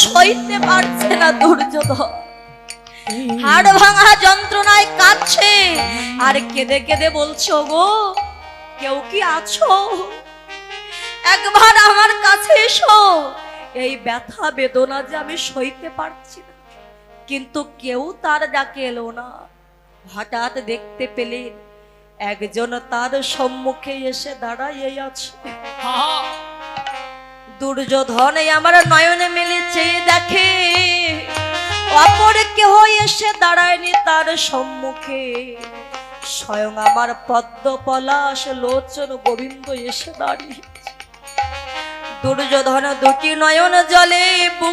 সইতে পারছে না দুর্যোধন, হাড় ভাঙা যন্ত্রণায় কাঁদছে আর কেঁদে কেঁদে বলছে, গো কেউ কি আছো, একবার আমার কাছে এসো, এই ব্যথা বেদনা যে আমি সইতে পারছি না। কিন্তু কেউ তার ডাকে এলো না। হঠাৎ দেখতে পেলেন একজন তার সম্মুখে এসে দাঁড়াইয়ে আছে। দুর্যোধন আমার নয়নে মেলে চেয়ে দেখে অপর কেহ এসে দাঁড়ায়নি তার সম্মুখে, স্বয়ং আমার পদ্ম পলাশ লোচন গোবিন্দ এসে দাঁড়িয়ে। দুর্যোধন দুটি নয়ন জলে বুক